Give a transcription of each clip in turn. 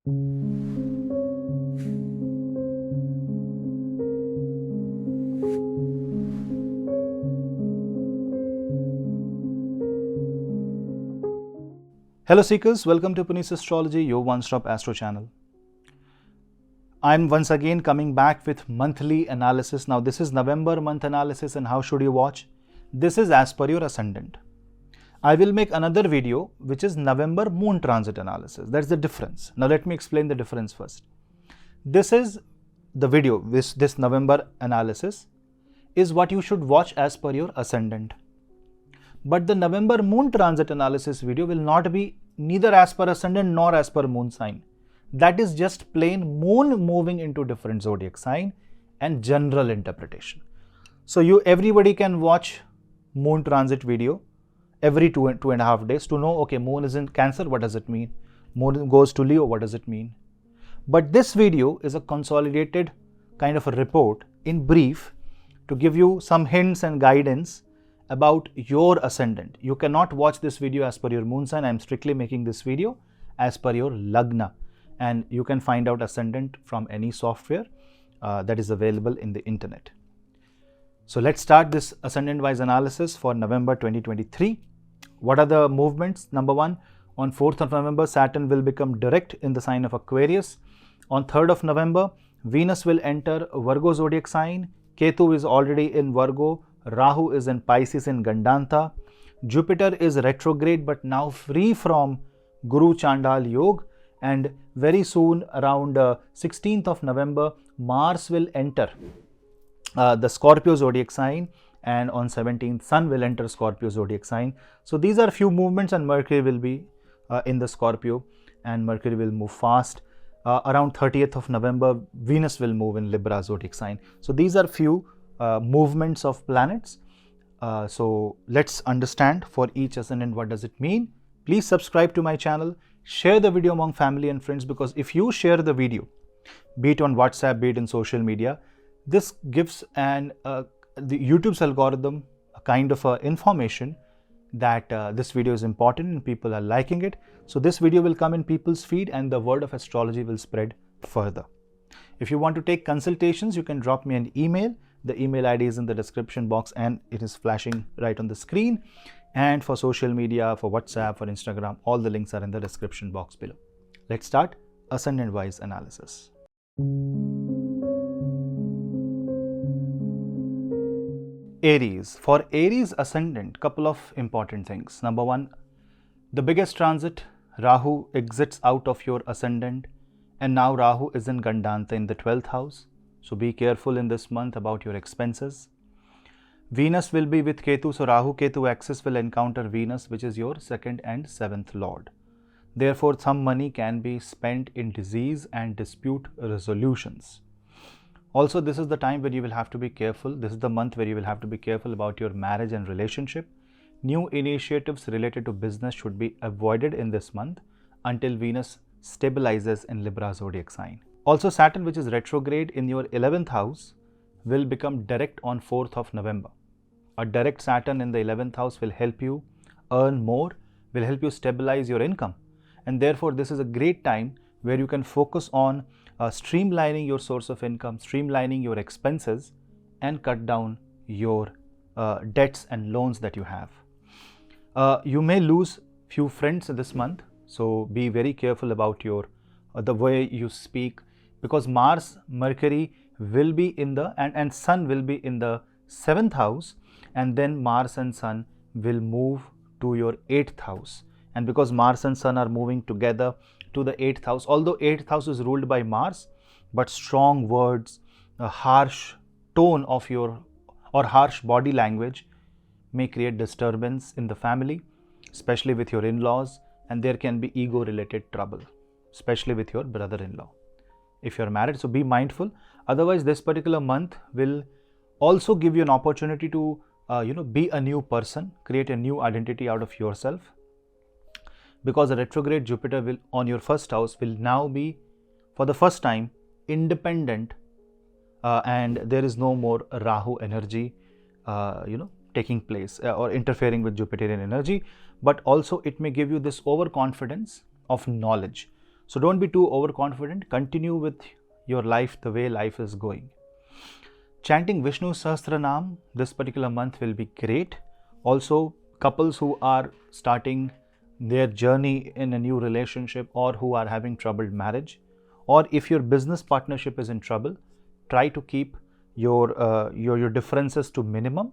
Hello Seekers, welcome to Punneits Astrology, your one-stop astro channel. I'm once again coming back with monthly analysis. Now this is November month analysis, and how should you watch? This is as per your ascendant. I will make another video which is November moon transit analysis. That's the difference. Now let me explain the difference first. This is the video, this November analysis is what you should watch as per your ascendant. But the November moon transit analysis video will not be neither as per ascendant nor as per moon sign. That is just plain moon moving into different zodiac sign and general interpretation. So everybody can watch moon transit video every two and a half days to know, okay, moon is in Cancer, what does it mean? Moon goes to Leo, what does it mean? But this video is a consolidated kind of a report in brief to give you some hints and guidance about your ascendant. You cannot watch this video as per your moon sign. I am strictly making this video as per your lagna, and you can find out ascendant from any software that is available in the internet. So let's start this ascendant wise analysis for November 2023. What are the movements? Number one, on 4th of November, Saturn will become direct in the sign of Aquarius. On 3rd of November, Venus will enter Virgo zodiac sign. Ketu is already in Virgo. Rahu is in Pisces in Gandanta. Jupiter is retrograde but now free from Guru Chandal Yoga, and very soon around 16th of November, Mars will enter the Scorpio zodiac sign, and on 17th Sun will enter Scorpio zodiac sign. So these are few movements, and Mercury will be in the Scorpio, and Mercury will move fast. Around 30th of November, Venus will move in Libra zodiac sign. So these are few movements of planets. So let's understand for each ascendant what does it mean. Please subscribe to my channel, share the video among family and friends, because if you share the video, be it on WhatsApp, be it in social media, this gives the YouTube's algorithm a kind of information that this video is important and people are liking it. So this video will come in people's feed and the word of astrology will spread further. If you want to take consultations, you can drop me an email. The email ID is in the description box and it is flashing right on the screen. And for social media, for WhatsApp, for Instagram, all the links are in the description box below. Let's start ascendant wise analysis. Aries. For Aries ascendant, couple of important things. Number one, the biggest transit, Rahu exits out of your ascendant, and now Rahu is in Gandanta in the 12th house. So be careful in this month about your expenses. Venus will be with Ketu, so Rahu Ketu axis will encounter Venus, which is your 2nd and 7th lord. Therefore, some money can be spent in disease and dispute resolutions. Also, this is the time when you will have to be careful. This is the month where you will have to be careful about your marriage and relationship. New initiatives related to business should be avoided in this month until Venus stabilizes in Libra zodiac sign. Also, Saturn, which is retrograde in your 11th house, will become direct on 4th of November. A direct Saturn in the 11th house will help you earn more, will help you stabilize your income. And therefore, this is a great time where you can focus on streamlining your source of income, streamlining your expenses, and cut down your debts and loans that you have. You may lose few friends this month, so be very careful about your the way you speak, because Mars, Mercury will be in the and Sun will be in the 7th house, and then Mars and Sun will move to your 8th house. And because Mars and Sun are moving together to the 8th house, although 8th house is ruled by Mars, but strong words, a harsh tone of your or harsh body language may create disturbance in the family, especially with your in-laws, and there can be ego related trouble, especially with your brother-in-law if you're married. So be mindful. Otherwise, this particular month will also give you an opportunity to be a new person, create a new identity out of yourself, because a retrograde Jupiter will on your 1st house will now be for the first time independent, and there is no more Rahu energy taking place or interfering with Jupiterian energy. But also it may give you this overconfidence of knowledge. So don't be too overconfident. Continue with your life the way life is going. Chanting Vishnu Sahasranam this particular month will be great. Also, couples who are starting their journey in a new relationship, or who are having troubled marriage, or if your business partnership is in trouble, try to keep your differences to minimum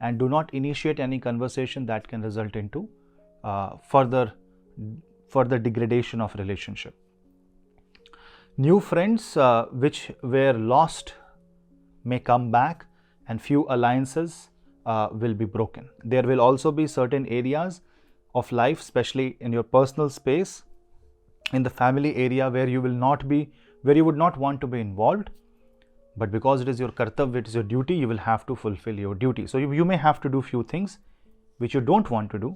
and do not initiate any conversation that can result into further degradation of relationship. New friends which were lost may come back, and few alliances will be broken. There will also be certain areas of life, especially in your personal space, in the family area, where you would not want to be involved, but because it is your kartav, it is your duty, you will have to fulfill your duty. So you may have to do few things which you don't want to do,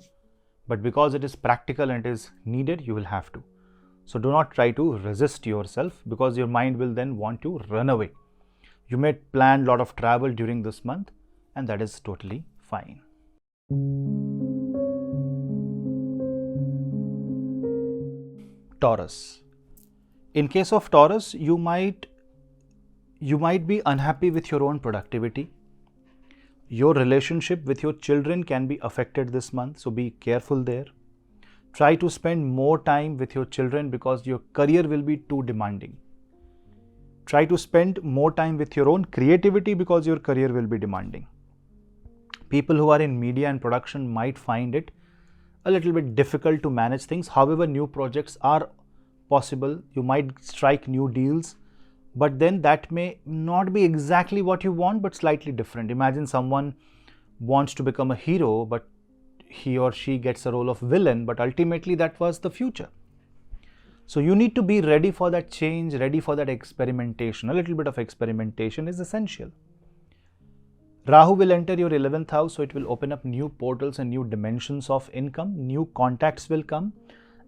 but because it is practical and it is needed, you will have to. So do not try to resist yourself, because your mind will then want to run away. You may plan a lot of travel during this month, and that is totally fine. Taurus. In case of Taurus, you might be unhappy with your own productivity. Your relationship with your children can be affected this month, so be careful there. Try to spend more time with your children, because your career will be too demanding. Try to spend more time with your own creativity, because your career will be demanding. People who are in media and production might find it a little bit difficult to manage things. However, new projects are possible. You might strike new deals, but then that may not be exactly what you want, but slightly different. Imagine someone wants to become a hero, but he or she gets a role of villain, but ultimately that was the future. So you need to be ready for that change, ready for that experimentation. A little bit of experimentation is essential. Rahu will enter your 11th house, so it will open up new portals and new dimensions of income. New contacts will come,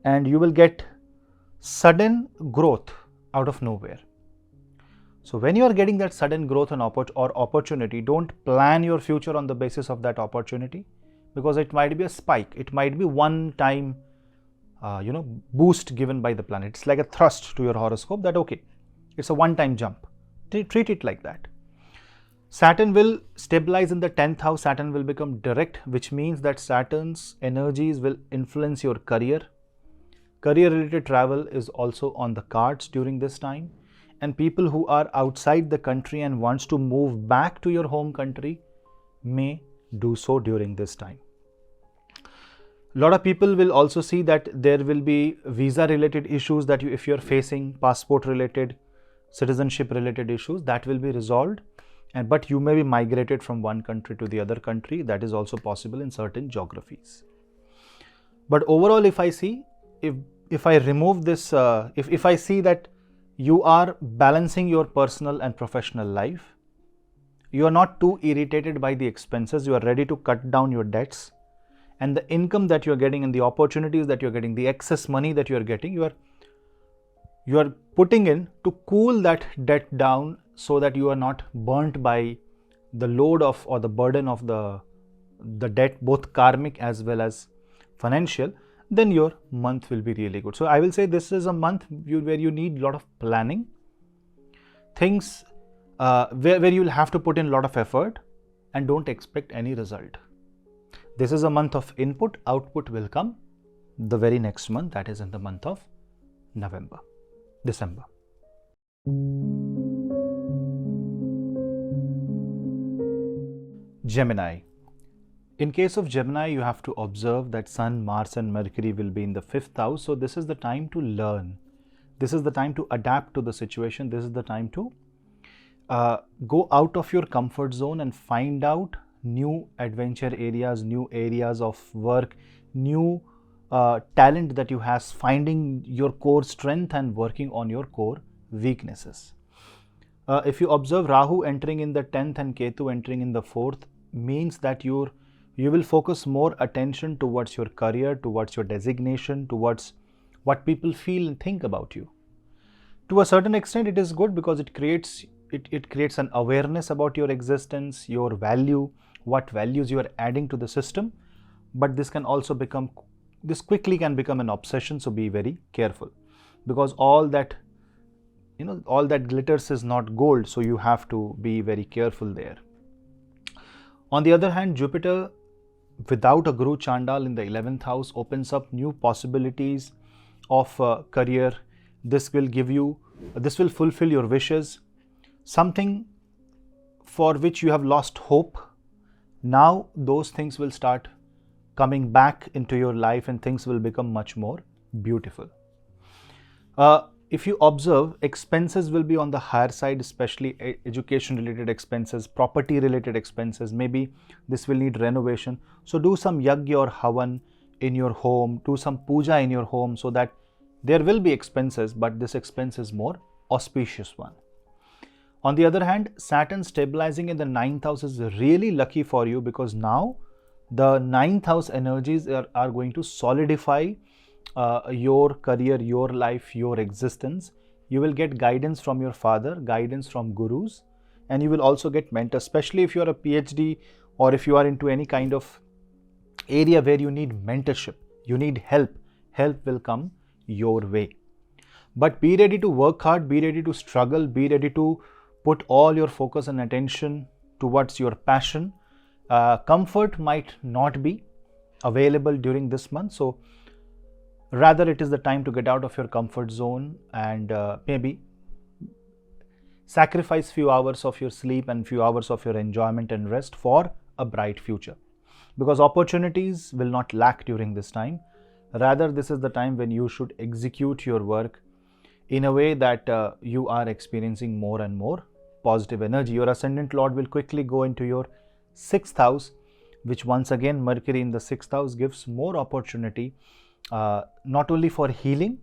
and you will get sudden growth out of nowhere. So when you are getting that sudden growth or opportunity, don't plan your future on the basis of that opportunity, because it might be a spike. It might be one time boost given by the planet. It's like a thrust to your horoscope that, okay, it's a one-time jump. Treat it like that. Saturn will stabilize in the 10th house. Saturn will become direct, which means that Saturn's energies will influence your career. Career-related travel is also on the cards during this time. And people who are outside the country and wants to move back to your home country may do so during this time. A lot of people will also see that there will be visa-related issues that if you're facing, passport-related, citizenship-related issues, that will be resolved. But you may be migrated from one country to the other country. That is also possible in certain geographies. But overall, if I see, if I remove this, if I see that you are balancing your personal and professional life, you are not too irritated by the expenses, you are ready to cut down your debts, and the income that you are getting and the opportunities that you are getting, the excess money that you are getting, you are putting in to cool that debt down, so that you are not burnt by the load of or the burden of the debt, both karmic as well as financial, then your month will be really good. So I will say this is a month where you need a lot of planning, things where you will have to put in a lot of effort, and don't expect any result. This is a month of input. Output will come the very next month, that is in the month of December. Gemini. In case of Gemini, you have to observe that Sun, Mars and Mercury will be in the 5th house. So this is the time to learn. This is the time to adapt to the situation. This is the time to go out of your comfort zone and find out new adventure areas, new areas of work, new talent that you have, finding your core strength and working on your core weaknesses. If you observe Rahu entering in the 10th and Ketu entering in the 4th, means that you will focus more attention towards your career, towards your designation, towards what people feel and think about you. To a certain extent, it is good, because it creates an awareness about your existence, your value, what values you are adding to the system. But this quickly can become an obsession, so be very careful. because all that glitters is not gold, so you have to be very careful there. On the other hand, Jupiter without a Guru Chandal in the 11th house opens up new possibilities of career. This will fulfill your wishes, something for which you have lost hope. Now those things will start coming back into your life and things will become much more beautiful. If you observe, expenses will be on the higher side, especially education related expenses, property related expenses. Maybe this will need renovation. So do some yagya or havan in your home, do some puja in your home, so that there will be expenses, but this expense is more auspicious one. On the other hand, Saturn stabilizing in the 9th house is really lucky for you, because now the 9th house energies are going to solidify your career, your life, your existence. You will get guidance from your father, guidance from gurus, and you will also get mentors, especially if you are a PhD or if you are into any kind of area where you need mentorship, you need help. Help will come your way. But be ready to work hard, be ready to struggle, be ready to put all your focus and attention towards your passion. Comfort might not be available during this month, so rather it is the time to get out of your comfort zone and maybe sacrifice few hours of your sleep and few hours of your enjoyment and rest for a bright future, because opportunities will not lack during this time. Rather, this is the time when you should execute your work in a way that you are experiencing more and more positive energy. Your ascendant lord will quickly go into your 6th house, which once again Mercury in the 6th house gives more opportunity not only for healing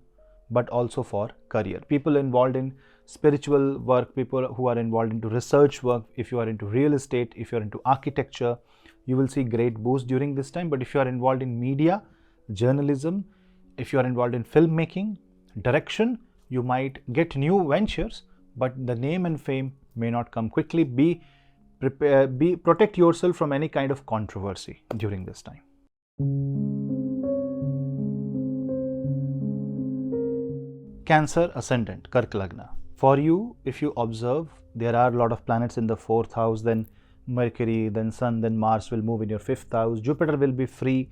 but also for career. People involved in spiritual work, people who are involved into research work, if you are into real estate, if you are into architecture, you will see great boost during this time. But if you are involved in media, journalism, if you are involved in filmmaking, direction, you might get new ventures, but the name and fame may not come quickly. Protect yourself from any kind of controversy during this time. Cancer ascendant, Kark Lagna. For you, if you observe, there are a lot of planets in the 4th house, then Mercury, then Sun, then Mars will move in your 5th house. Jupiter will be free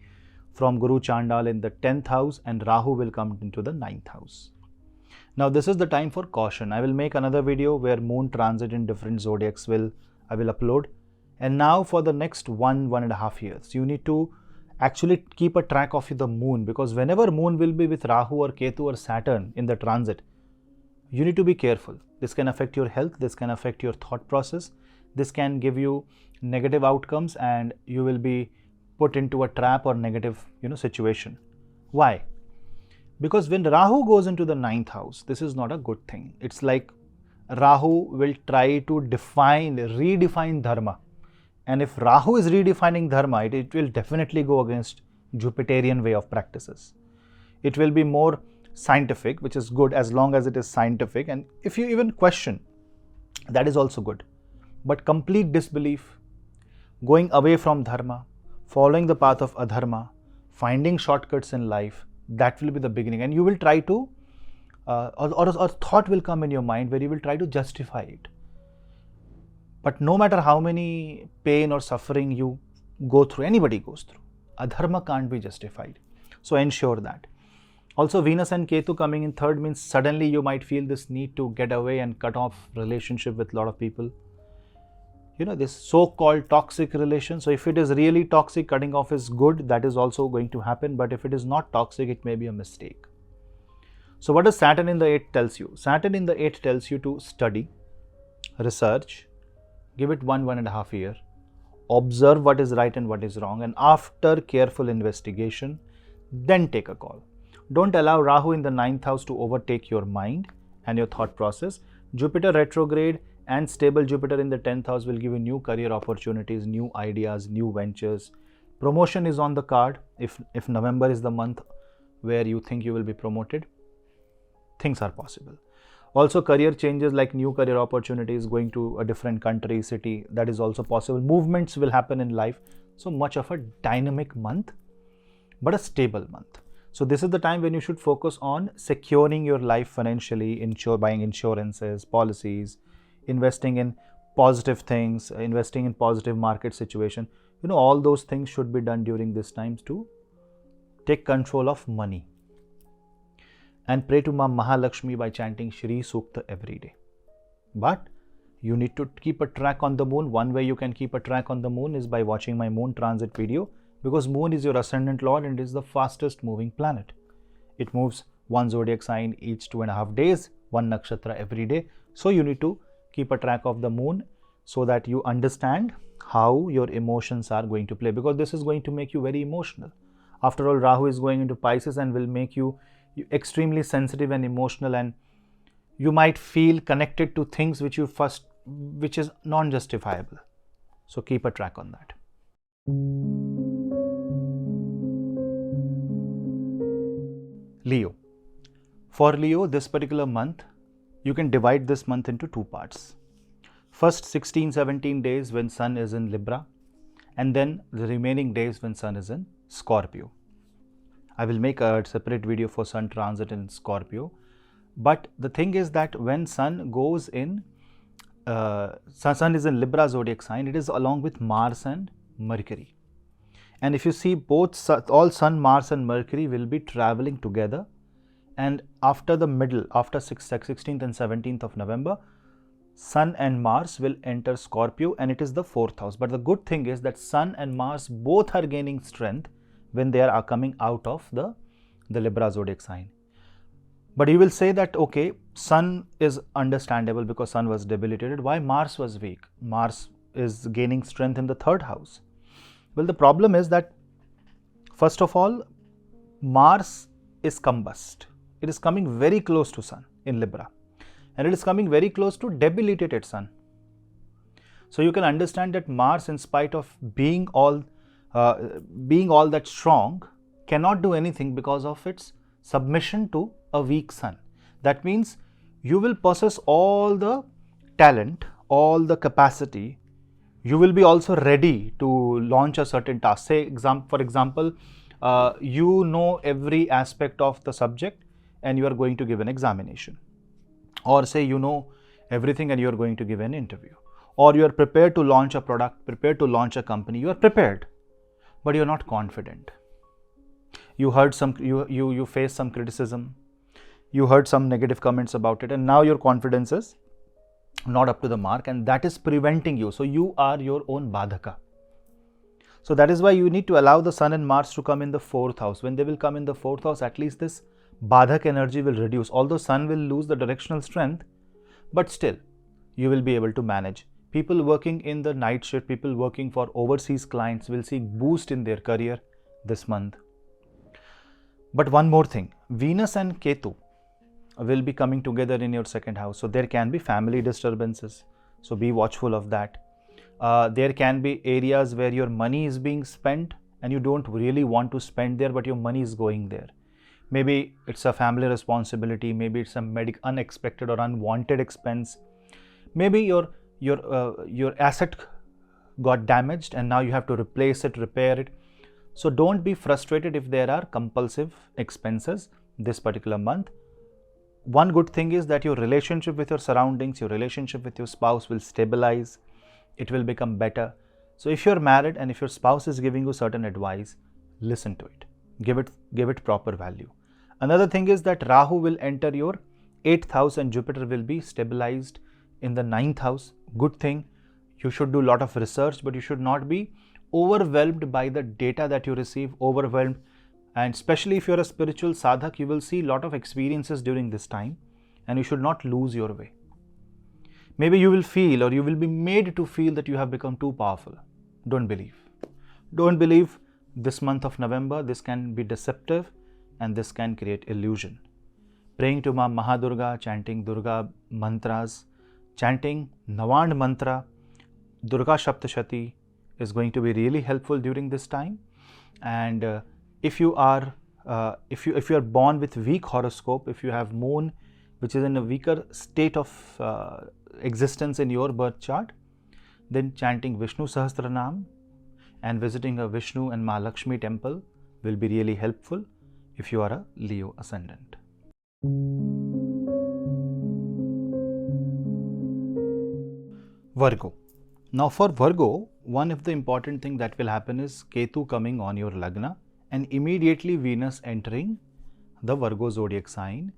from Guru Chandal in the 10th house, and Rahu will come into the 9th house. Now this is the time for caution. I will make another video where moon transit in different zodiacs I will upload. And now for the next 1.5 years, you need to actually keep a track of the moon, because whenever moon will be with Rahu or Ketu or Saturn in the transit, you need to be careful. This can affect your health, this can affect your thought process, this can give you negative outcomes, and you will be put into a trap or negative situation. Why? Because when Rahu goes into the 9th house, this is not a good thing. It's like Rahu will try to redefine dharma. And if Rahu is redefining dharma, it will definitely go against Jupiterian way of practices. It will be more scientific, which is good as long as it is scientific. And if you even question, that is also good. But complete disbelief, going away from dharma, following the path of adharma, finding shortcuts in life, that will be the beginning. And you will try to, or thought will come in your mind where you will try to justify it. But no matter how many pain or suffering you go through, anybody goes through, adharma can't be justified. So ensure that. Also, Venus and Ketu coming in 3rd means suddenly you might feel this need to get away and cut off relationship with a lot of people. This so-called toxic relation. So if it is really toxic, cutting off is good. That is also going to happen. But if it is not toxic, it may be a mistake. So what does Saturn in the 8th tells you? Saturn in the 8th tells you to study, research, give it 1.5 year, observe what is right and what is wrong, and after careful investigation, then take a call. Don't allow Rahu in the 9th house to overtake your mind and your thought process. Jupiter retrograde and stable Jupiter in the 10th house will give you new career opportunities, new ideas, new ventures. Promotion is on the card. If November is the month where you think you will be promoted, things are possible. Also, career changes like new career opportunities, going to a different country, city, that is also possible. Movements will happen in life. So much of a dynamic month, but a stable month. So this is the time when you should focus on securing your life financially, buying insurances, policies, investing in positive things, investing in positive market situation. All those things should be done during this time to take control of money. And pray to Ma Mahalakshmi by chanting Shri Sukta every day. But you need to keep a track on the moon. One way you can keep a track on the moon is by watching my moon transit video, because moon is your ascendant lord and is the fastest moving planet. It moves one zodiac sign each 2.5 days, one nakshatra every day. So you need to keep a track of the moon so that you understand how your emotions are going to play, because this is going to make you very emotional. After all, Rahu is going into Pisces and will make you extremely sensitive and emotional, and you might feel connected to things which is non-justifiable. So keep a track on that. Leo. For Leo, this particular month, you can divide this month into two parts. First 16-17 days when Sun is in Libra, and then the remaining days when Sun is in Scorpio. I will make a separate video for Sun transit in Scorpio. But the thing is that when Sun goes in, Sun is in Libra zodiac sign, it is along with Mars and Mercury. And if you see, all Sun, Mars and Mercury will be traveling together. And after the middle, after 16th and 17th of November, Sun and Mars will enter Scorpio, and it is the 4th house. But the good thing is that Sun and Mars both are gaining strength when they are coming out of the Libra zodiac sign. But you will say that, okay, Sun is understandable because Sun was debilitated. Why Mars was weak? Mars is gaining strength in the 3rd house. Well, the problem is that, first of all, Mars is combust. It is coming very close to Sun in Libra, and it is coming very close to debilitated Sun. So you can understand that Mars, in spite of being all that strong, cannot do anything because of its submission to a weak Sun. That means you will possess all the talent, all the capacity. You will be also ready to launch a certain task. Say, for example, you know every aspect of the subject and you are going to give an examination. Or say you know everything and you are going to give an interview. Or you are prepared to launch a product, prepared to launch a company. You are prepared, but you are not confident. You heard you faced some criticism. You heard some negative comments about it, and now your confidence is not up to the mark, and that is preventing you. So you are your own badhaka. So that is why you need to allow the Sun and Mars to come in the 4th house. When they will come in the 4th house, at least this badhak energy will reduce. Although Sun will lose the directional strength, but still you will be able to manage. People working in the night shift, people working for overseas clients will see boost in their career this month. But one more thing, Venus and Ketu will be coming together in your 2nd house. So there can be family disturbances. So be watchful of that. There can be areas where your money is being spent and you don't really want to spend there, but your money is going there. Maybe it's a family responsibility. Maybe it's a unexpected or unwanted expense. Maybe your asset got damaged and now you have to replace it, repair it. So don't be frustrated if there are compulsive expenses this particular month. One good thing is that your relationship with your surroundings, your relationship with your spouse will stabilize. It will become better. So if you're married and if your spouse is giving you certain advice, listen to it. Give it proper value. Another thing is that Rahu will enter your 8th house and Jupiter will be stabilized in the 9th house. Good thing. You should do a lot of research, but you should not be overwhelmed by the data that you receive, overwhelmed. And especially if you're a spiritual sadhak, you will see a lot of experiences during this time and you should not lose your way. Maybe you will feel, or you will be made to feel, that you have become too powerful. Don't believe. Don't believe this month of November. This can be deceptive and this can create illusion. Praying to Ma Mahadurga, chanting Durga mantras, chanting Navand mantra, Durga Shaptashati is going to be really helpful during this time. And if you are born with weak horoscope, if you have moon which is in a weaker state of existence in your birth chart, then chanting Vishnu Sahasranam and visiting a Vishnu and Mahalakshmi temple will be really helpful. if you are a Leo ascendant. Virgo. Now for Virgo, one of the important thing that will happen is Ketu coming on your Lagna and immediately Venus entering the Virgo zodiac sign,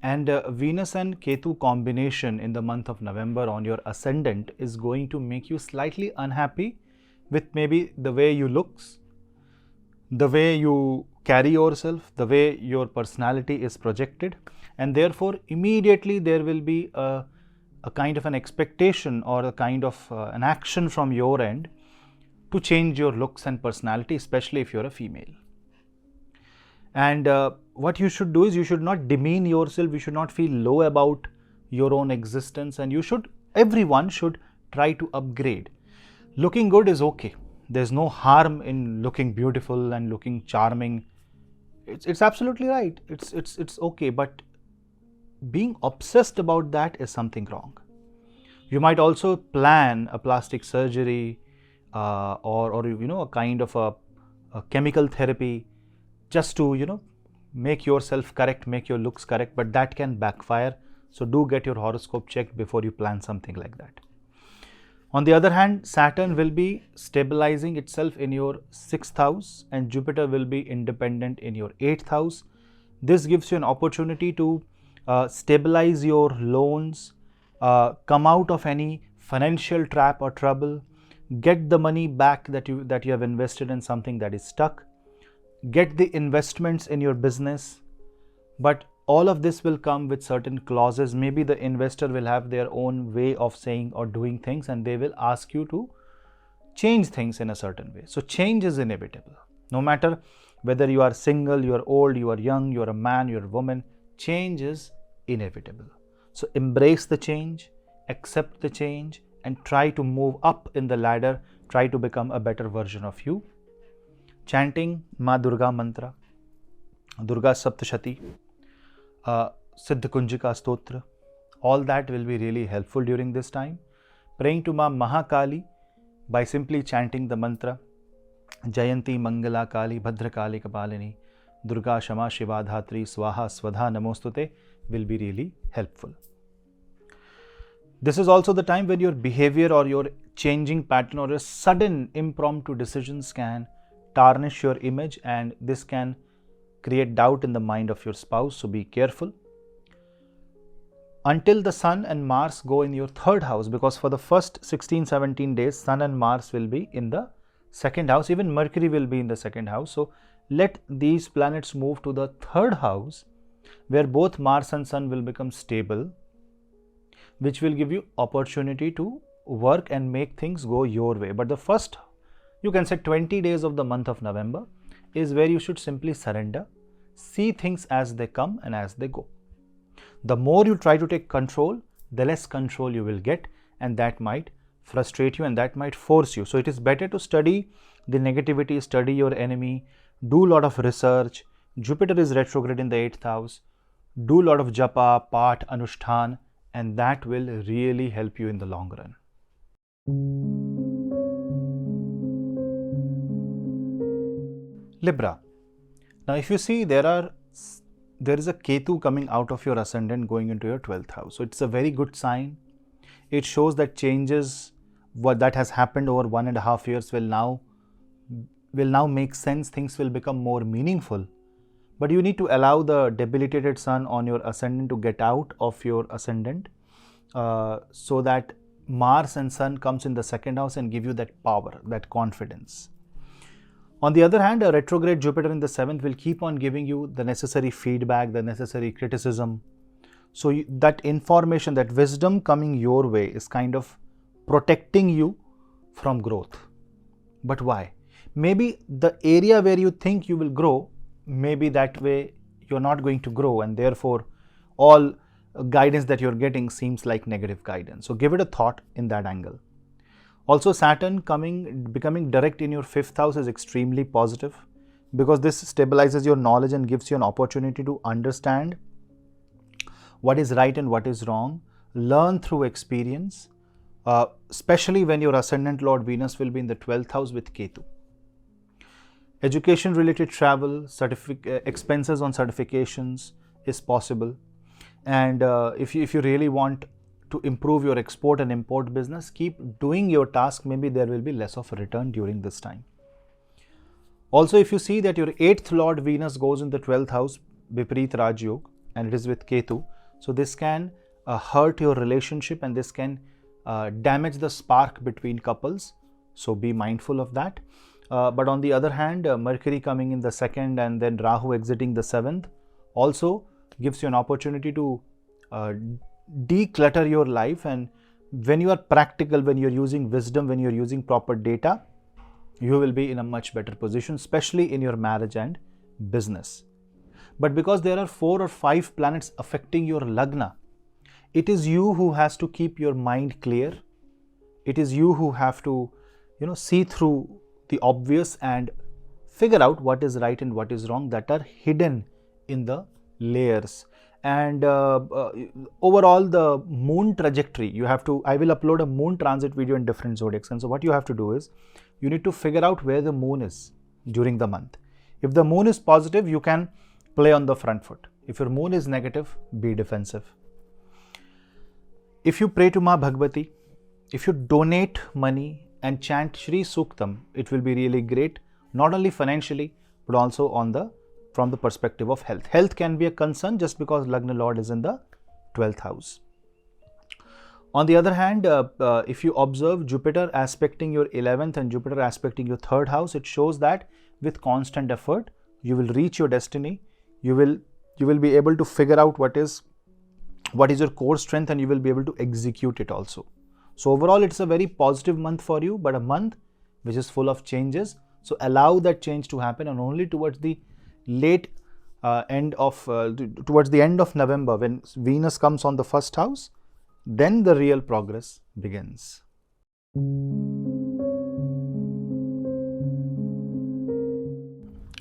and Venus and Ketu combination in the month of November on your ascendant is going to make you slightly unhappy with maybe the way you looks, the way you carry yourself, the way your personality is projected, and therefore immediately there will be a kind of an expectation or a kind of an action from your end to change your looks and personality, especially if you're a female. And what you should do is you should not demean yourself, you should not feel low about your own existence, and everyone should try to upgrade. Looking good is okay. There's no harm in looking beautiful and looking charming. It's absolutely right. It's okay, but being obsessed about that is something wrong. You might also plan a plastic surgery or a kind of a chemical therapy just to make yourself correct, make your looks correct, but that can backfire. So do get your horoscope checked before you plan something like that. On the other hand, Saturn will be stabilizing itself in your 6th house and Jupiter will be independent in your 8th house. This gives you an opportunity to stabilize your loans, come out of any financial trap or trouble, get the money back that you have invested in something that is stuck, get the investments in your business. But all of this will come with certain clauses. Maybe the investor will have their own way of saying or doing things and they will ask you to change things in a certain way. So change is inevitable. No matter whether you are single, you are old, you are young, you are a man, you are a woman, change is inevitable. So embrace the change, accept the change, and try to move up in the ladder, try to become a better version of you. Chanting Ma Durga mantra, Durga Saptashati, Siddha Kunjika Stotra, all that will be really helpful during this time. Praying to Ma Mahakali by simply chanting the mantra Jayanti Mangala Kali Bhadrakali Kapalini Durga Shama Shiva Dhatri Swaha Svadha Namostute will be really helpful. This is also the time when your behavior or your changing pattern or a sudden impromptu decisions can tarnish your image, and this can create doubt in the mind of your spouse, so be careful. Until the Sun and Mars go in your 3rd house, because for the first 16-17 days Sun and Mars will be in the 2nd house, even Mercury will be in the 2nd house. So let these planets move to the 3rd house where both Mars and Sun will become stable, which will give you opportunity to work and make things go your way. But the first, you can say 20 days of the month of November is where you should simply surrender, see things as they come and as they go. The more you try to take control, the less control you will get, and that might frustrate you and that might force you. So it is better to study the negativity, study your enemy, do a lot of research. Jupiter is retrograde in the 8th house. Do a lot of japa, path, anushtan, and that will really help you in the long run. Libra. Now if you see, there is a Ketu coming out of your ascendant going into your 12th house. So it's a very good sign. It shows that changes what that has happened over 1.5 years will now make sense. Things will become more meaningful. But you need to allow the debilitated Sun on your ascendant to get out of your ascendant so that Mars and Sun comes in the 2nd house and give you that power, that confidence. On the other hand, a retrograde Jupiter in the 7th will keep on giving you the necessary feedback, the necessary criticism. So that information, that wisdom coming your way is kind of protecting you from growth. But why? Maybe the area where you think you will grow, maybe that way you're not going to grow, and therefore all guidance that you're getting seems like negative guidance. So give it a thought in that angle. Also, Saturn becoming direct in your 5th house is extremely positive, because this stabilizes your knowledge and gives you an opportunity to understand what is right and what is wrong, learn through experience, especially when your ascendant Lord Venus will be in the 12th house with Ketu. Education related travel, expenses on certifications is possible. And if you really want to improve your export and import business, keep doing your task. Maybe there will be less of a return during this time. Also, if you see that your 8th Lord Venus goes in the 12th house, Vipareet Raj Yoga, and it is with Ketu, so this can hurt your relationship, and this can damage the spark between couples. So be mindful of that. But on the other hand, Mercury coming in the 2nd and then Rahu exiting the 7th also gives you an opportunity to declutter your life. And when you are practical, when you're using wisdom, when you're using proper data, you will be in a much better position, especially in your marriage and business. But because there are 4 or 5 planets affecting your Lagna, it is you who has to keep your mind clear. It is you who have to, see through the obvious and figure out what is right and what is wrong that are hidden in the layers. And overall, the moon trajectory, I will upload a moon transit video in different zodiacs. And so what you have to do is, you need to figure out where the moon is during the month. If the moon is positive, you can play on the front foot. If your moon is negative, be defensive. If you pray to Ma Bhagavati, if you donate money and chant Shri Suktam, it will be really great, not only financially, but also from the perspective of health. Health can be a concern just because Lagna Lord is in the 12th house. On the other hand, if you observe Jupiter aspecting your 11th and Jupiter aspecting your 3rd house, it shows that with constant effort, you will reach your destiny. You will be able to figure out what is your core strength, and you will be able to execute it also. So overall, it's a very positive month for you, but a month which is full of changes. So allow that change to happen, and only towards the end of November, when Venus comes on the 1st house, then the real progress begins.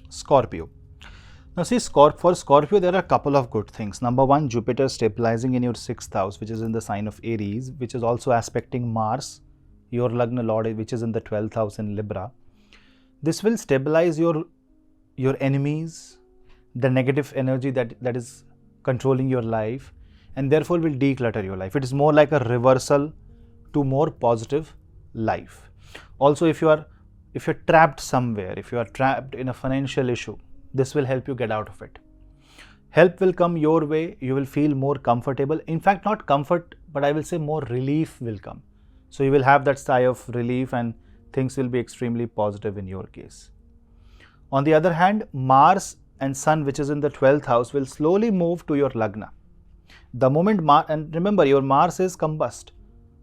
Scorpio. Now see, for Scorpio, there are a couple of good things. Number one, Jupiter stabilizing in your 6th house, which is in the sign of Aries, which is also aspecting Mars, your Lagna Lord, which is in the 12th house in Libra. This will stabilize your enemies, the negative energy that is controlling your life, and therefore will declutter your life. It is more like a reversal to more positive life. Also, if you're trapped somewhere, if you are trapped in a financial issue, this will help you get out of it. Help will come your way. You will feel more comfortable. In fact, not comfort, but I will say more relief will come. So you will have that sigh of relief, and things will be extremely positive in your case. On the other hand, Mars and Sun, which is in the 12th house, will slowly move to your Lagna. The moment and remember, your Mars is combust.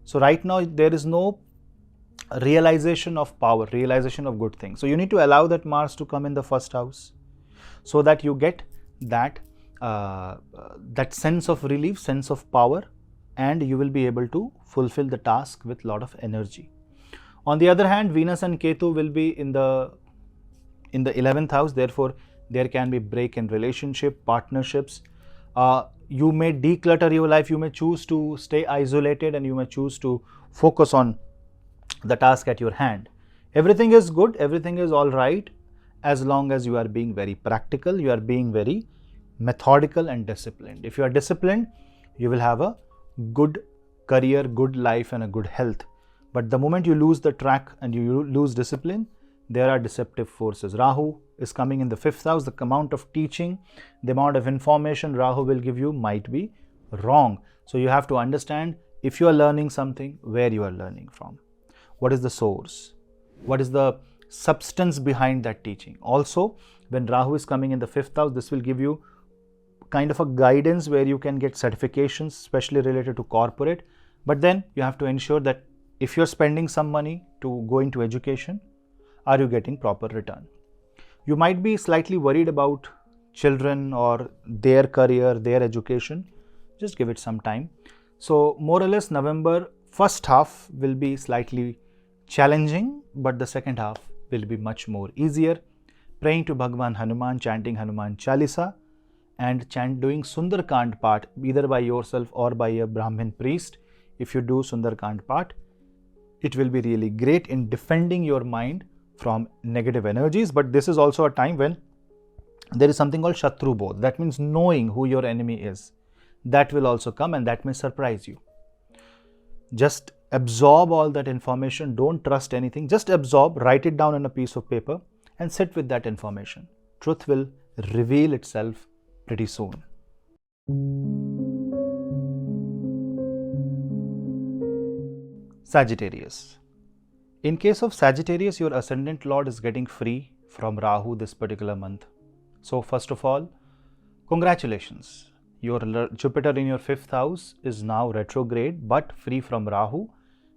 So right now, there is no realization of power, realization of good things. So you need to allow that Mars to come in the 1st house, so that you get that sense of relief, sense of power, and you will be able to fulfill the task with a lot of energy. On the other hand, Venus and Ketu will be in the 11th house. Therefore, there can be break in relationship, partnerships. You may declutter your life. You may choose to stay isolated, and you may choose to focus on the task at your hand. Everything is good. Everything is all right, as long as you are being very practical, you are being very methodical and disciplined. If you are disciplined, you will have a good career, good life, and a good health. But the moment you lose the track and you lose discipline, there are deceptive forces. Rahu is coming in the 5th house. The amount of teaching, the amount of information Rahu will give you might be wrong. So you have to understand, if you are learning something, where you are learning from. What is the source? What is the substance behind that teaching? Also, when Rahu is coming in the 5th house, this will give you kind of a guidance where you can get certifications, especially related to corporate. But then you have to ensure that if you're spending some money to go into education, are you getting proper return? You might be slightly worried about children or their career, their education. Just give it some time. So more or less, November 1st half will be slightly challenging, but the 2nd half will be much more easier. Praying to Bhagwan Hanuman, chanting Hanuman Chalisa, and doing Sundarkand part, either by yourself or by a Brahmin priest. If you do Sundarkand part, it will be really great in defending your mind from negative energies. But this is also a time when there is something called Shatru Bodh. That means knowing who your enemy is. That will also come, and that may surprise you. Just absorb all that information. Don't trust anything. Just absorb, write it down on a piece of paper and sit with that information. Truth will reveal itself pretty soon. Sagittarius. In case of Sagittarius, your ascendant lord is getting free from Rahu this particular month. So first of all, congratulations. Your Jupiter in your 5th house is now retrograde but free from Rahu,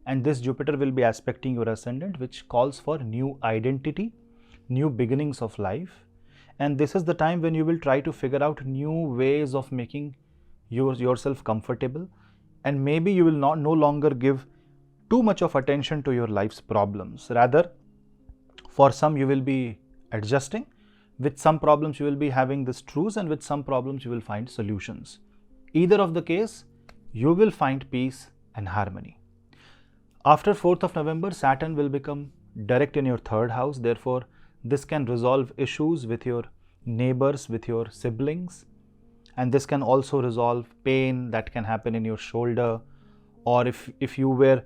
and this Jupiter will be aspecting your ascendant, which calls for new identity, new beginnings of life. And this is the time when you will try to figure out new ways of making yourself comfortable, and maybe you will no longer give too much of attention to your life's problems. Rather, for some you will be adjusting. With some problems you will be having this truce, and with some problems you will find solutions. Either of the case, you will find peace and harmony. After 4th of November, Saturn will become direct in your 3rd house. Therefore, this can resolve issues with your neighbors, with your siblings, and this can also resolve pain that can happen in your shoulder, or if you were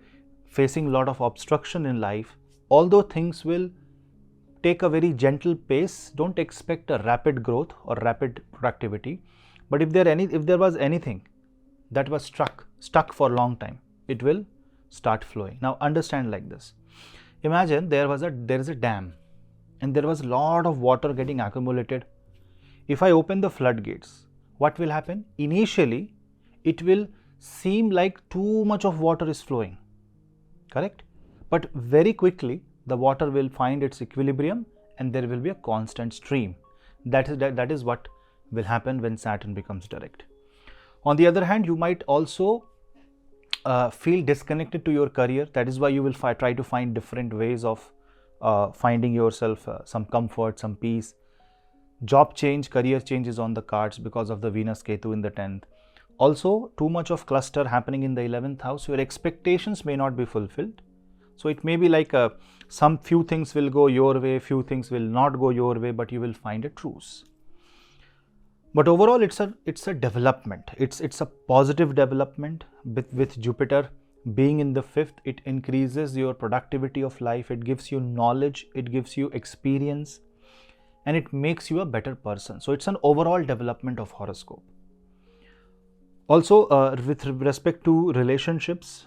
facing a lot of obstruction in life. Although things will take a very gentle pace, don't expect a rapid growth or rapid productivity. But if there was anything that was stuck for a long time, it will start flowing. Now understand like this. Imagine there is a dam and there was a lot of water getting accumulated. If I open the floodgates, what will happen? Initially, it will seem like too much of water is flowing, correct? But very quickly, the water will find its equilibrium and there will be a constant stream. That is what will happen when Saturn becomes direct. On the other hand, you might also feel disconnected to your career. That is why you will try to find different ways of finding yourself some comfort, some peace. Job change, career change is on the cards because of the Venus Ketu in the 10th. Also, too much of cluster happening in the 11th house. Your expectations may not be fulfilled. So it may be like some few things will go your way, few things will not go your way, but you will find a truce. But overall, it's a development. It's a positive development. With Jupiter being in the 5th, it increases your productivity of life. It gives you knowledge. It gives you experience, and it makes you a better person. So it's an overall development of horoscope. Also, with respect to relationships,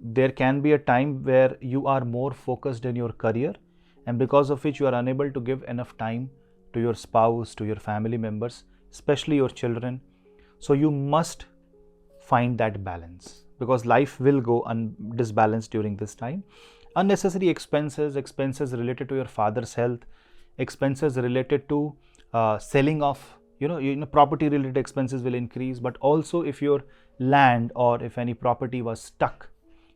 there can be a time where you are more focused in your career, and because of which you are unable to give enough time to your spouse, to your family members, especially your children. So you must find that balance, because life will go disbalanced during this time. Unnecessary expenses related to your father's health, expenses related to selling off, property related expenses will increase. But also if your land or if any property was stuck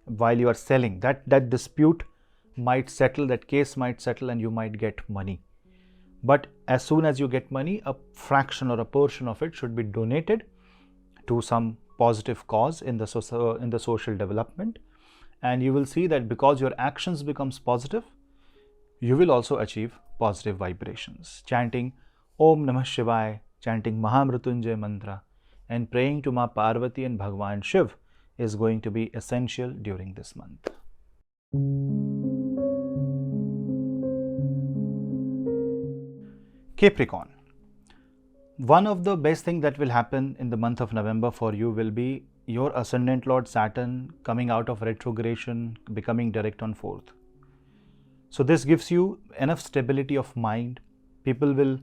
while you are selling, that dispute might settle, that case might settle, and you might get money. But as soon as you get money, a fraction or a portion of it should be donated to some positive cause in the social development, and you will see that because your actions becomes positive, you will also achieve positive vibrations. Chanting Om Namah Shivaya, chanting Mahamrutyunjay mantra, and praying to Ma Parvati and Bhagwan Shiv is going to be essential during this month. Capricorn. One of the best things that will happen in the month of November for you will be your ascendant lord Saturn coming out of retrogression, becoming direct on 4th. So this gives you enough stability of mind. People will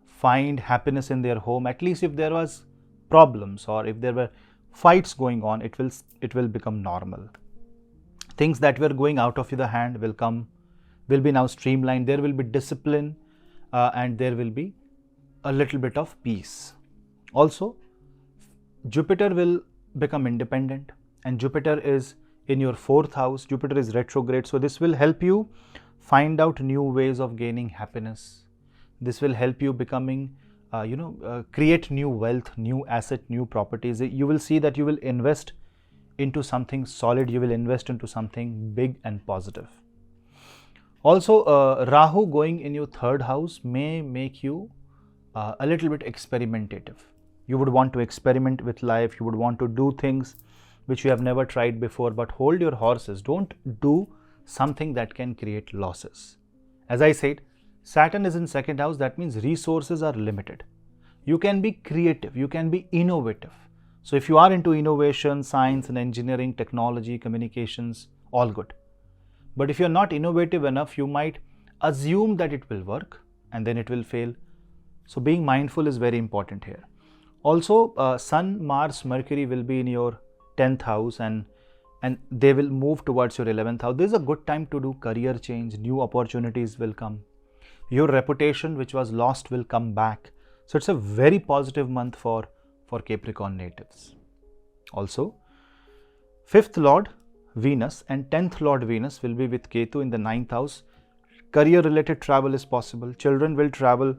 find happiness in their home. At least if there was problems or if there were fights going on, it will become normal. Things that were going out of the hand will be now streamlined. There will be discipline, and there will be a little bit of peace. Also, Jupiter will become independent, and Jupiter is in your 4th house. Jupiter is retrograde, so this will help you find out new ways of gaining happiness. This will help you becoming create new wealth, new asset, new properties. You will see that you will invest into something solid. You will invest into something big and positive. Also, Rahu going in your third house may make you a little bit experimentative. You would want to experiment with life, you would want to do things which you have never tried before, but hold your horses. Don't do something that can create losses. As I said, Saturn is in second house, that means resources are limited. You can be creative, you can be innovative. So if you are into innovation, science and engineering, technology, communications, all good. But if you're not innovative enough, you might assume that it will work and then it will fail. So being mindful is very important here. Also, Sun, Mars, Mercury will be in your 10th house and they will move towards your 11th house. This is a good time to do career change, new opportunities will come. Your reputation which was lost will come back. So it's a very positive month for Capricorn natives. Also, 5th Lord Venus and 10th Lord Venus will be with Ketu in the 9th house. Career related travel is possible. Children will travel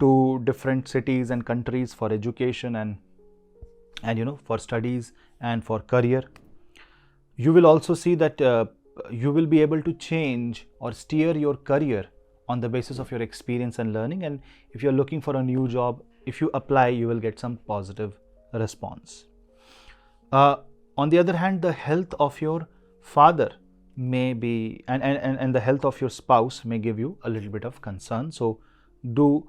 to different cities and countries for education and for studies and for career. You will also see that you will be able to change or steer your career on the basis of your experience and learning, and if you're looking for a new job, if you apply, you will get some positive response. On the other hand, the health of your father may be and the health of your spouse may give you a little bit of concern, so do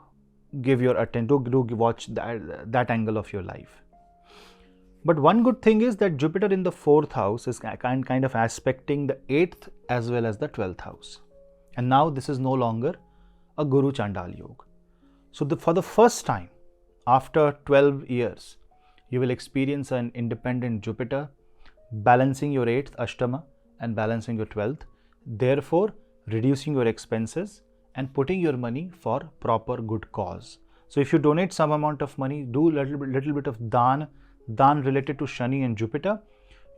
give your attention, do watch that angle of your life. But one good thing is that Jupiter in the 4th house is kind of aspecting the 8th as well as the 12th house, and now this is no longer a Guru Chandal Yoga. So for the first time after 12 years, you will experience an independent Jupiter balancing your 8th Ashtama and balancing your 12th, therefore reducing your expenses and putting your money for proper good cause. So if you donate some amount of money, do little bit of dan related to Shani and Jupiter,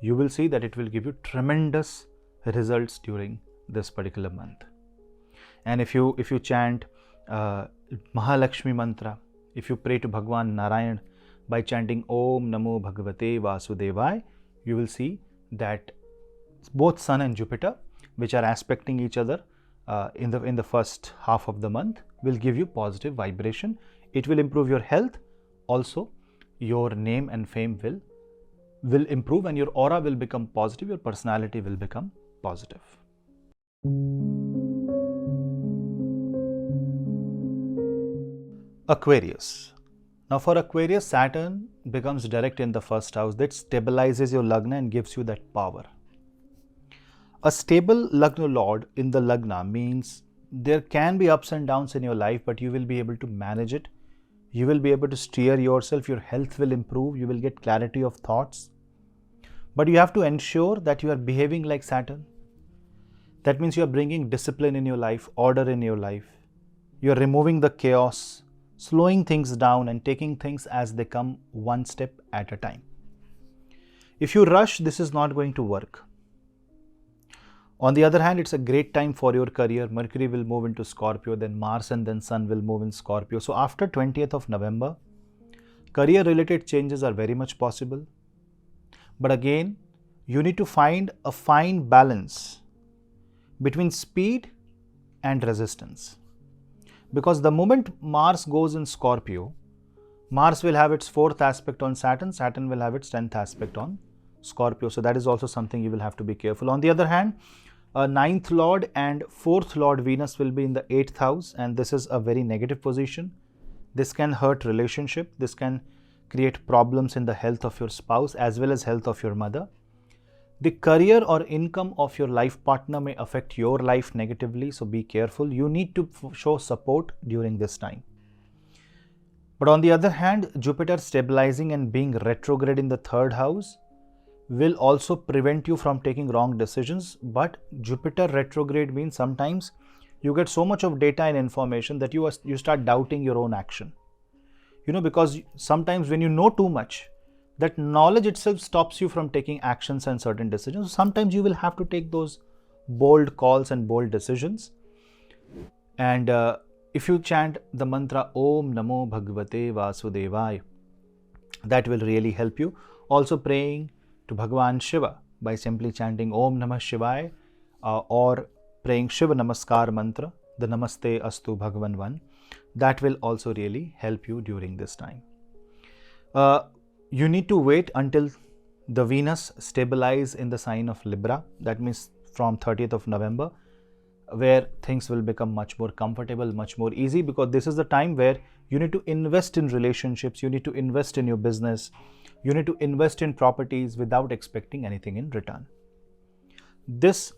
you will see that it will give you tremendous results during this particular month. And if you chant Mahalakshmi mantra, if you pray to Bhagwan Narayan by chanting Om Namo Bhagavate Vasudevaya, you will see that both Sun and Jupiter, which are aspecting each other in the first half of the month, will give you positive vibration. It will improve your health. Also, your name and fame will improve and your aura will become positive, your personality will become positive. Aquarius. Now for Aquarius, Saturn becomes direct in the first house. That stabilizes your Lagna and gives you that power. A stable Lagna Lord in the Lagna means there can be ups and downs in your life, but you will be able to manage it. You will be able to steer yourself. Your health will improve. You will get clarity of thoughts. But you have to ensure that you are behaving like Saturn. That means you are bringing discipline in your life, order in your life. You are removing the chaos, slowing things down and taking things as they come, one step at a time. If you rush, this is not going to work. On the other hand, it's a great time for your career. Mercury will move into Scorpio, then Mars and then Sun will move in Scorpio. So after 20th of November, career related changes are very much possible. But again, you need to find a fine balance between speed and resistance. Because the moment Mars goes in Scorpio, Mars will have its 4th aspect on Saturn, Saturn will have its 10th aspect on Scorpio. So that is also something you will have to be careful. On the other hand, 9th Lord and 4th Lord Venus will be in the 8th house, and this is a very negative position. This can hurt relationship. This can create problems in the health of your spouse as well as health of your mother. The career or income of your life partner may affect your life negatively, so be careful. You need to show support during this time. But on the other hand, Jupiter stabilizing and being retrograde in the 3rd house will also prevent you from taking wrong decisions. But Jupiter retrograde means sometimes you get so much of data and information that you start doubting your own action. Because sometimes when you know too much, that knowledge itself stops you from taking actions and certain decisions. Sometimes you will have to take those bold calls and bold decisions. And if you chant the mantra Om Namo Bhagavate Vasudevaya, that will really help you. Also praying to Bhagwan Shiva by simply chanting Om Namah Shivaya or praying Shiva Namaskar mantra, the Namaste Astu Bhagavan one, that will also really help you during this time. You need to wait until the Venus stabilize in the sign of Libra. That means from 30th of November, where things will become much more comfortable, much more easy, because this is the time where you need to invest in relationships, you need to invest in your business, you need to invest in properties without expecting anything in return. This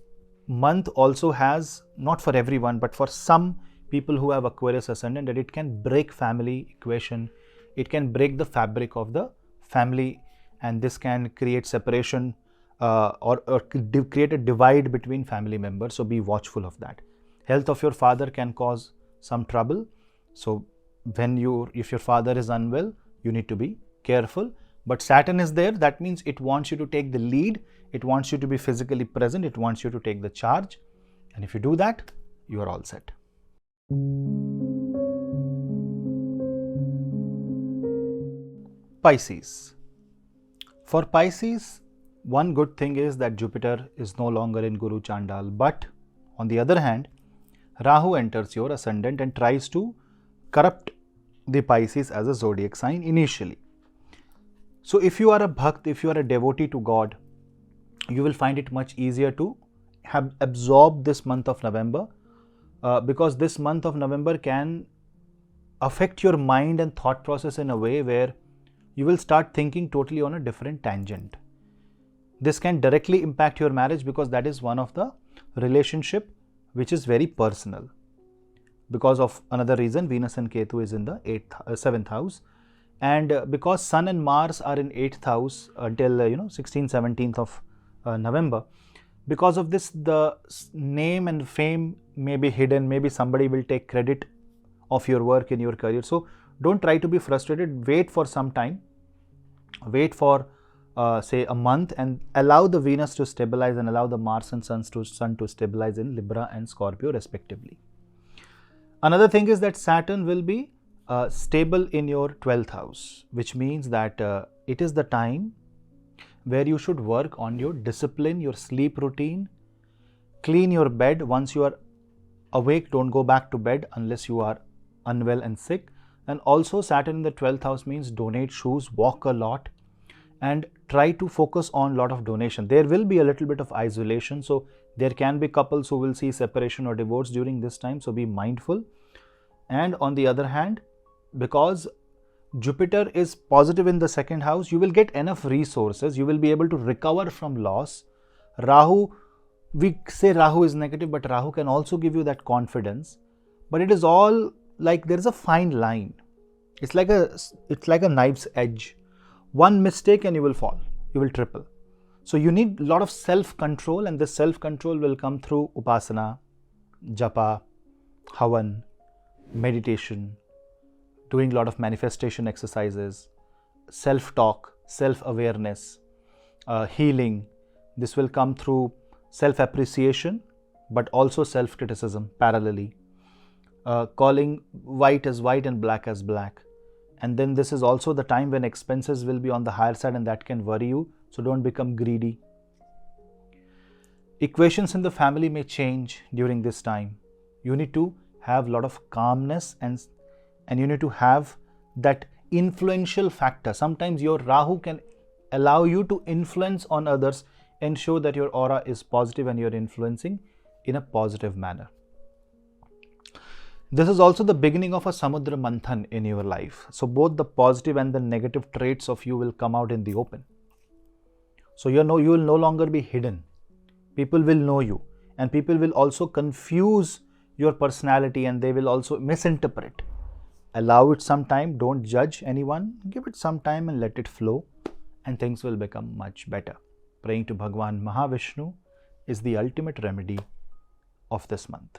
month also has, not for everyone, but for some people who have Aquarius ascendant, that it can break family equation, it can break the fabric of the family, and this can create separation or create a divide between family members. So be watchful of that. Health of your father can cause some trouble. So if your father is unwell, you need to be careful. But Saturn is there. That means it wants you to take the lead. It wants you to be physically present. It wants you to take the charge. And if you do that, you are all set. Pisces. For Pisces, one good thing is that Jupiter is no longer in Guru Chandal, but on the other hand, Rahu enters your ascendant and tries to corrupt the Pisces as a zodiac sign initially. So if you are a Bhakt, if you are a devotee to God, you will find it much easier to absorb this month of November, because this month of November can affect your mind and thought process in a way where you will start thinking totally on a different tangent. This can directly impact your marriage, because that is one of the relationship which is very personal. Because of another reason, Venus and Ketu is in the 7th house, and because Sun and Mars are in 8th house until 16th, 17th of November. Because of this, the name and fame may be hidden. Maybe somebody will take credit of your work in your career. So don't try to be frustrated. Wait for some time. Wait for say a month, and allow the Venus to stabilize and allow the Mars and Sun to stabilize in Libra and Scorpio respectively. Another thing is that Saturn will be stable in your 12th house, which means that it is the time where you should work on your discipline, your sleep routine, clean your bed. Once you are awake, don't go back to bed unless you are unwell and sick. And also Saturn in the 12th house means donate shoes, walk a lot, and try to focus on a lot of donation. There will be a little bit of isolation, so there can be couples who will see separation or divorce during this time, so be mindful. And on the other hand, because Jupiter is positive in the 2nd house, you will get enough resources, you will be able to recover from loss. Rahu, we say Rahu is negative, but Rahu can also give you that confidence. But it is all like there is a fine line. It's like a knife's edge. One mistake and you will fall, you will triple. So you need a lot of self-control, and this self-control will come through upasana, japa, havan, meditation, doing a lot of manifestation exercises, self-talk, self-awareness, healing. This will come through self-appreciation, but also self-criticism parallelly. Calling white as white and black as black. And then this is also the time when expenses will be on the higher side, and that can worry you. So don't become greedy. Equations in the family may change during this time. You need to have a lot of calmness, and you need to have that influential factor. Sometimes your Rahu can allow you to influence on others, ensure that your aura is positive and you're influencing in a positive manner. This is also the beginning of a Samudra Manthan in your life. So both the positive and the negative traits of you will come out in the open. So you will no longer be hidden. People will know you, and people will also confuse your personality, and they will also misinterpret. Allow it some time. Don't judge anyone. Give it some time and let it flow, and things will become much better. Praying to Bhagwan Mahavishnu is the ultimate remedy of this month.